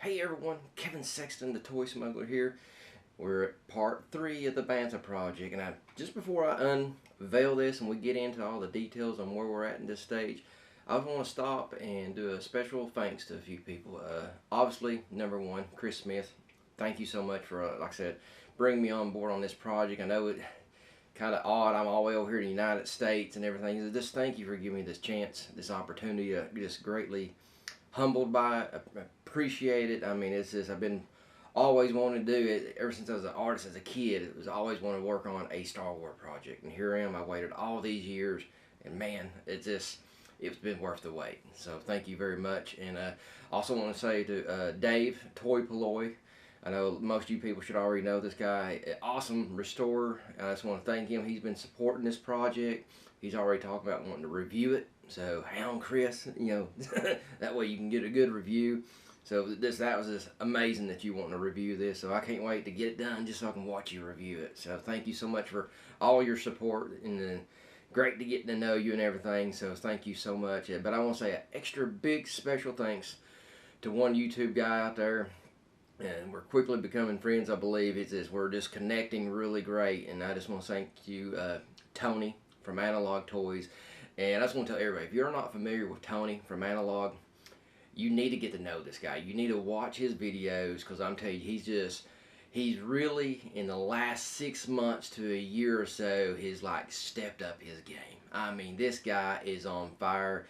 Hey everyone, Kevin Sexton, the toy smuggler here. We're at part 3 of the Bantha project, and just before I unveil this and we get into all the details on where we're at in this stage, I want to stop and do a special thanks to a few people. Obviously, number one, Chris Smith. Thank you so much for, like I said, bringing me on board on this project. I know it kind of odd. I'm all the way over here in the United States and everything. Just thank you for giving me this chance, this opportunity. Just greatly humbled by it, appreciate it. I mean, it's just, I've been always wanting to do it ever since I was an artist as a kid. It was always wanted to work on a Star Wars project, and here I am. I waited all these years, and man, it's been worth the wait. So thank you very much. And also want to say to Dave Toy Polloy, I know most of you people should already know this guy, awesome restorer. I just want to thank him. He's been supporting this project. He's already talked about wanting to review it. So hound Chris, that way you can get a good review. So that was just amazing that you want to review this. So I can't wait to get it done just so I can watch you review it. So thank you so much for all your support, and great to get to know you and everything. So thank you so much. But I want to say an extra big special thanks to one YouTube guy out there. And we're quickly becoming friends, I believe. We're just connecting really great. And I just want to thank you, Tony from Analog Toys. And I just want to tell everybody, if you're not familiar with Tony from Analog, you need to get to know this guy. You need to watch his videos, because I'm telling you, he's really, in the last 6 months to a year or so, he's like stepped up his game. I mean, this guy is on fire.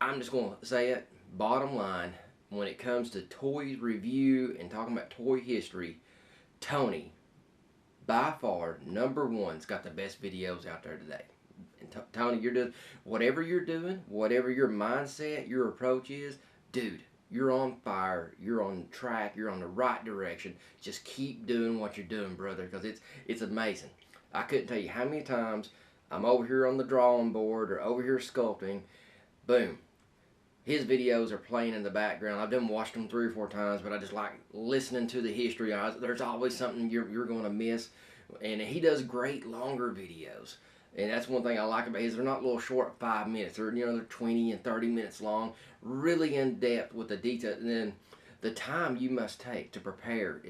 I'm just going to say it, bottom line, when it comes to toy review and talking about toy history, Tony, by far, number one's got the best videos out there today. And Tony, you're doing whatever you're doing, whatever your mindset, your approach is, dude, you're on fire, you're on track, you're on the right direction. Just keep doing what you're doing, brother, because it's amazing. I couldn't tell you how many times I'm over here on the drawing board or over here sculpting, boom, his videos are playing in the background. I've done watched them 3 or 4 times, but I just like listening to the history. There's always something you're going to miss, and he does great longer videos. And that's one thing I like about it, they're not little short 5 minutes. They're, they're 20 and 30 minutes long, really in depth with the detail. And then the time you must take to prepare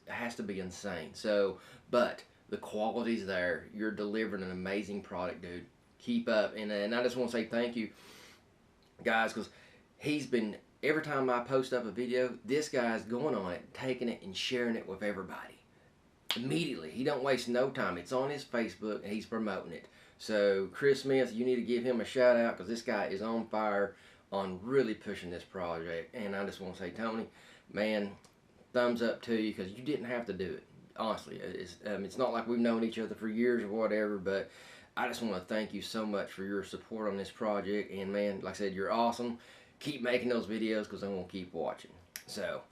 has to be insane. So, but the quality's there. You're delivering an amazing product, dude. Keep up. And I just want to say thank you, guys, because he's been, every time I post up a video, this guy's going on it, taking it and sharing it with everybody. Immediately. He don't waste no time. It's on his Facebook and he's promoting it. So Chris Smith, you need to give him a shout out, because this guy is on fire on really pushing this project. And I just want to say, Tony, man, thumbs up to you, because you didn't have to do it. Honestly, it's not like we've known each other for years or whatever, but I just want to thank you so much for your support on this project. And man, like I said, you're awesome. Keep making those videos, because I'm going to keep watching. So,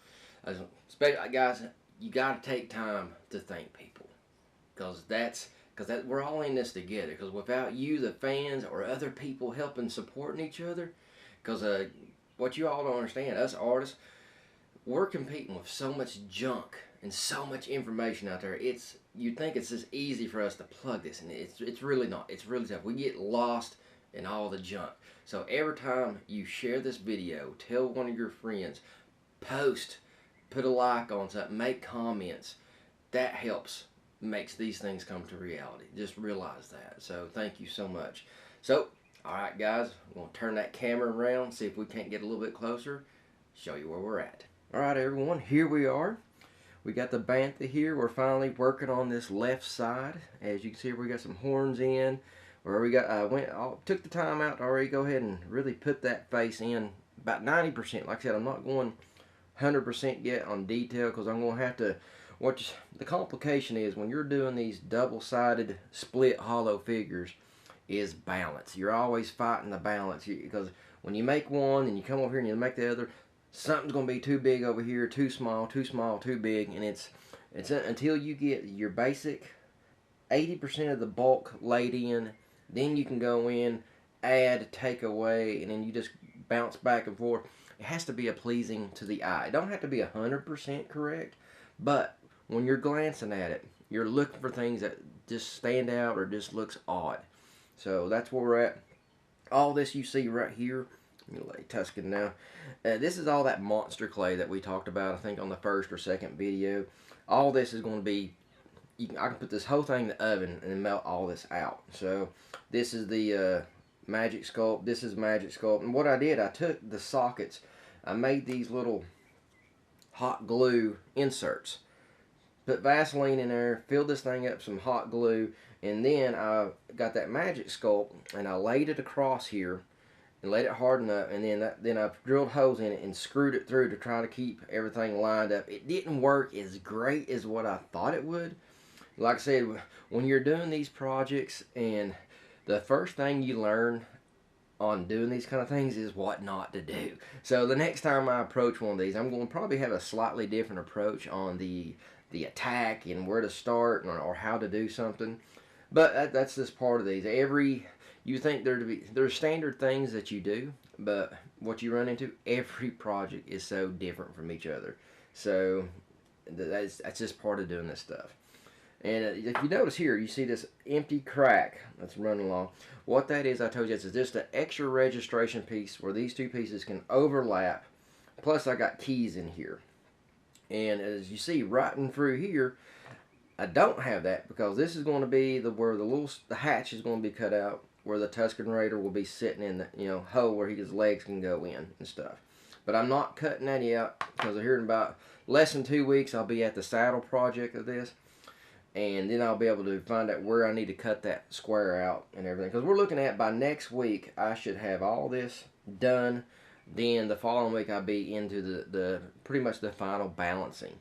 guys, you got to take time to thank people, because we're all in this together. Because without you, the fans, or other people helping, supporting each other, because what you all don't understand, us artists, we're competing with so much junk and so much information out there. You'd think it's just easy for us to plug this, and it's really not. It's really tough. We get lost in all the junk. So every time you share this video, tell one of your friends, post, put a like on something, make comments. That helps, makes these things come to reality. Just realize that. So thank you so much. So, alright guys, I'm going to turn that camera around, see if we can't get a little bit closer, show you where we're at. Alright everyone, here we are. We got the Bantha here. We're finally working on this left side. As you can see, we got some horns in. Where we got, took the time out to already go ahead and really put that face in about 90%. Like I said, I'm not going 100% yet on detail, because I'm going to have to watch. The complication is when you're doing these double-sided split hollow figures is balance. You're always fighting the balance, because when you make one and you come over here and you make the other, something's going to be too big over here, too small, too big, and it's until you get your basic 80% of the bulk laid in, then you can go in, add, take away, and then you just bounce back and forth. It has to be pleasing to the eye. It don't have to be 100% correct, but when you're glancing at it, you're looking for things that just stand out or just looks odd. So that's where we're at. All this you see right here You lay Tuscan now. This is all that monster clay that we talked about, I think, on the first or second video. All this is going to be, I can put this whole thing in the oven and melt all this out. So this is the Magic Sculpt. This is Magic Sculpt. And what I did, I took the sockets, I made these little hot glue inserts. Put Vaseline in there, filled this thing up some hot glue, and then I got that Magic Sculpt and I laid it across here and let it harden up, and then I drilled holes in it and screwed it through to try to keep everything lined up. It didn't work as great as what I thought it would. Like I said, when you're doing these projects, and the first thing you learn on doing these kind of things is what not to do. So the next time I approach one of these, I'm going to probably have a slightly different approach on the attack and where to start or how to do something. But that's just part of these. You think there's standard things that you do, but what you run into, every project is so different from each other. So that's just part of doing this stuff. And if you notice here, you see this empty crack that's running along. What that is, I told you, it's just an extra registration piece where these two pieces can overlap. Plus, I got keys in here. And as you see, right in through here, I don't have that because this is going to be where the hatch is going to be cut out, where the Tuscan Raider will be sitting in the hole where his legs can go in and stuff. But I'm not cutting that out because I'm hearing about less than 2 weeks I'll be at the saddle project of this, and then I'll be able to find out where I need to cut that square out and everything. Because we're looking at by next week I should have all this done. Then the following week I'll be into the pretty much the final balancing.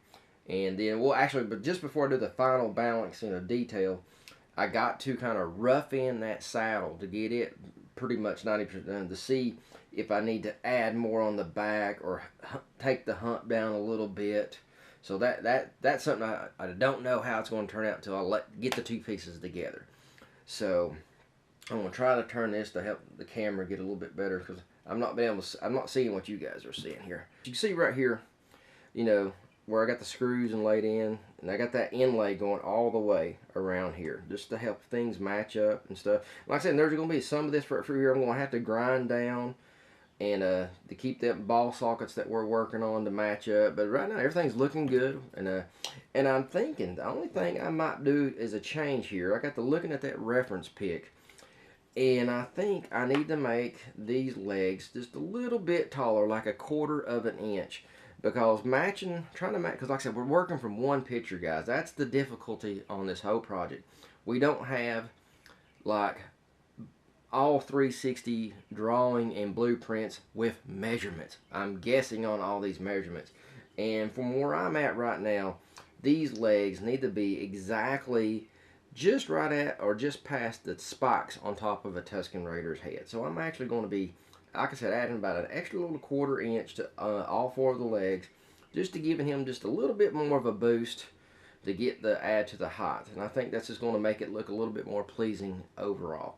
And then, well, actually, but just before I do the final balancing of detail, I got to kind of rough in that saddle to get it pretty much 90% done to see if I need to add more on the back or take the hump down a little bit. So that's something I don't know how it's going to turn out until I get the two pieces together. So I'm going to try to turn this to help the camera get a little bit better because I'm not seeing what you guys are seeing here. You can see right here, where I got the screws and laid in, and I got that inlay going all the way around here just to help things match up and stuff. Like I said, there's going to be some of this for here I'm going to have to grind down and to keep them ball sockets that we're working on to match up. But right now everything's looking good, and I'm thinking the only thing I might do is a change here. I got to looking at that reference pic, and I think I need to make these legs just a little bit taller, like 1/4 of an inch. Because trying to match, because like I said, we're working from one picture, guys. That's the difficulty on this whole project. We don't have, like, all 360 drawing and blueprints with measurements. I'm guessing on all these measurements. And from where I'm at right now, these legs need to be exactly just right at or just past the spikes on top of a Tuscan Raider's head. So I'm actually going to be, like I said, adding about an extra little 1/4 inch to all 4 of the legs, just to giving him just a little bit more of a boost to get the add to the height. And I think that's just going to make it look a little bit more pleasing overall.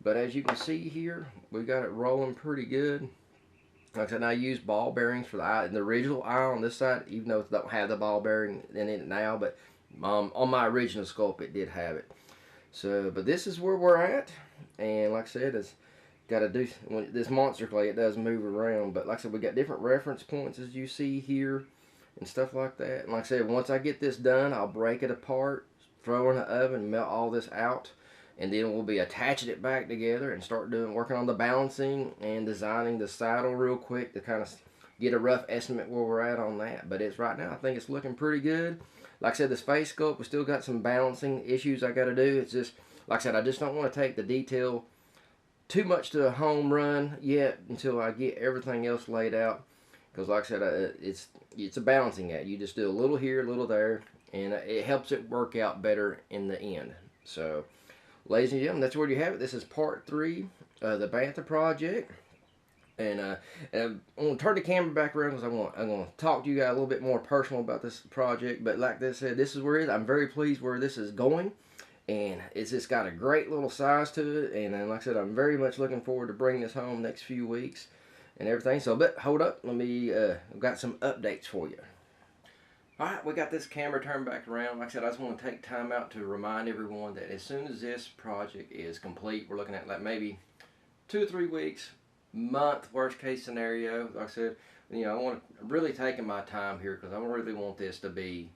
But as you can see here, we got it rolling pretty good. Like I said, I used ball bearings for the original eye on this side, even though it don't have the ball bearing in it now. But on my original sculpt, it did have it. So, but this is where we're at. And like I said, it's got to do this monster clay. It does move around, but like I said, we got different reference points as you see here and stuff like that. And like I said, once I get this done, I'll break it apart, throw it in the oven, melt all this out, and then we'll be attaching it back together and start working on the balancing and designing the saddle real quick to kind of get a rough estimate where we're at on that. But it's right now, I think it's looking pretty good. Like I said, this face sculpt, we still got some balancing issues I got to do. It's just, like I said, I just don't want to take the detail too much to a home run yet until I get everything else laid out. Because like I said, it's a balancing act. You just do a little here, a little there, and it helps it work out better in the end. So, ladies and gentlemen, that's where you have it. This is part 3 of the Bantha project. And I'm going to turn the camera back around because I'm going to talk to you guys a little bit more personal about this project. But like I said, this is where it is. I'm very pleased where this is going. And it's just got a great little size to it. And like I said, I'm very much looking forward to bringing this home next few weeks and everything. So, but hold up. I've got some updates for you. Alright, we got this camera turned back around. Like I said, I just want to take time out to remind everyone that as soon as this project is complete, we're looking at like maybe 2 or 3 weeks, month, worst case scenario. Like I said, I want to really taking my time here because I really want this to be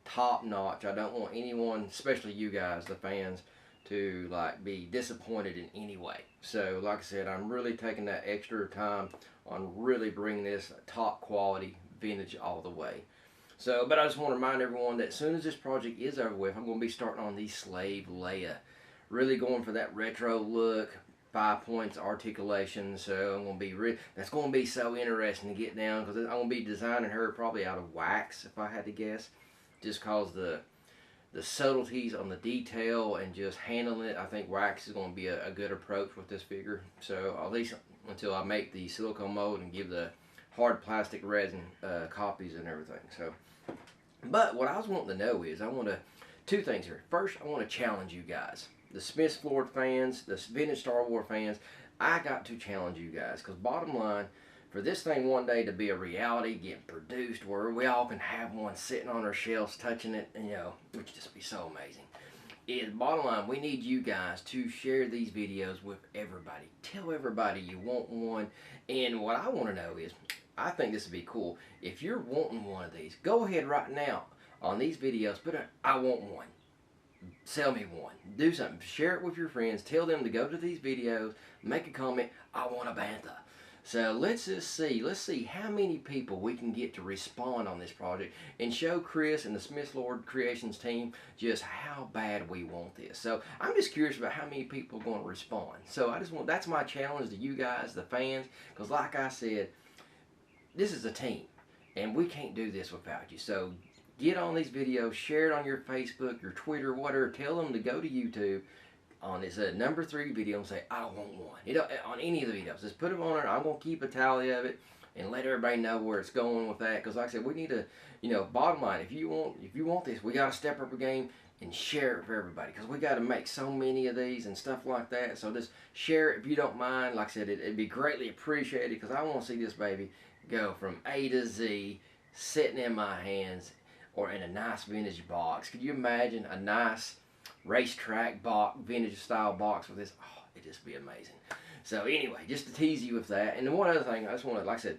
top notch. I don't want anyone, especially you guys, the fans, to like be disappointed in any way. So like I said, I'm really taking that extra time on really bringing this top quality vintage all the way. So, but I just want to remind everyone that as soon as this project is over with, I'm going to be starting on the Slave Leia. Really going for that retro look, 5 points articulation. So I'm going to be that's going to be so interesting to get down because I'm going to be designing her probably out of wax if I had to guess. Just cause the subtleties on the detail and just handling it, I think wax is going to be a good approach with this figure. So at least until I make the silicone mold and give the hard plastic resin copies and everything. So, but what I was wanting to know is two things here. First, I want to challenge you guys, the Smith Lord fans, the vintage Star Wars fans. I got to challenge you guys because bottom line, for this thing one day to be a reality, getting produced, where we all can have one sitting on our shelves, touching it, and it would just be so amazing. Is bottom line, we need you guys to share these videos with everybody. Tell everybody you want one, and what I want to know is, I think this would be cool. If you're wanting one of these, go ahead right now on these videos, put I want one. Sell me one. Do something. Share it with your friends. Tell them to go to these videos, make a comment, I want a Bantha. So let's just see. Let's see how many people we can get to respond on this project and show Chris and the Smith Lord Creations team just how bad we want this. So I'm just curious about how many people are going to respond. So that's my challenge to you guys, the fans, because like I said, this is a team, and we can't do this without you. So get on these videos, share it on your Facebook, your Twitter, whatever. Tell them to go to YouTube on this number 3 video and say, I want one. On any of the videos. Just put them on there. I'm going to keep a tally of it and let everybody know where it's going with that. Because like I said, we need to, bottom line, if you want this, we got to step up our game and share it for everybody. Because we got to make so many of these and stuff like that. So just share it if you don't mind. Like I said, it'd be greatly appreciated because I want to see this baby go from A to Z, sitting in my hands or in a nice vintage box. Could you imagine a nice racetrack box, vintage style box with this? Oh, it'd just be amazing. So anyway, just to tease you with that. And then one other thing, I just want to, like I said,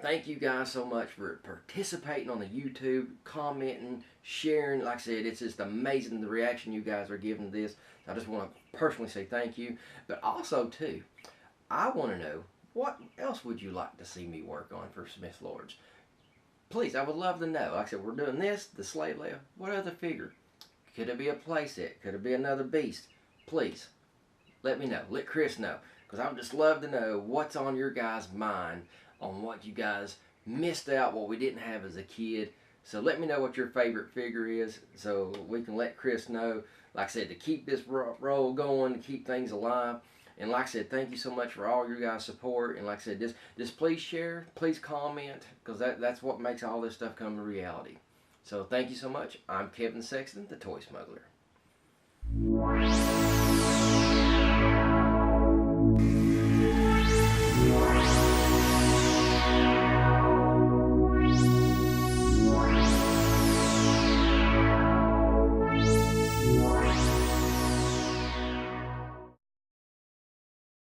thank you guys so much for participating on the YouTube, commenting, sharing. Like I said, it's just amazing the reaction you guys are giving to this. I just want to personally say thank you. But also, too, I want to know, what else would you like to see me work on for Smith Lords? Please, I would love to know. Like I said, we're doing this, the Slave Leia. What other figure? Could it be a playset? Could it be another beast? Please, let me know. Let Chris know. Because I would just love to know what's on your guys' mind on what you guys missed out, what we didn't have as a kid. So let me know what your favorite figure is so we can let Chris know. Like I said, to keep this roll going, to keep things alive. And like I said, thank you so much for all your guys' support. And like I said, just please share, please comment, because that's what makes all this stuff come to reality. So thank you so much. I'm Kevin Sexton, the Toy Smuggler.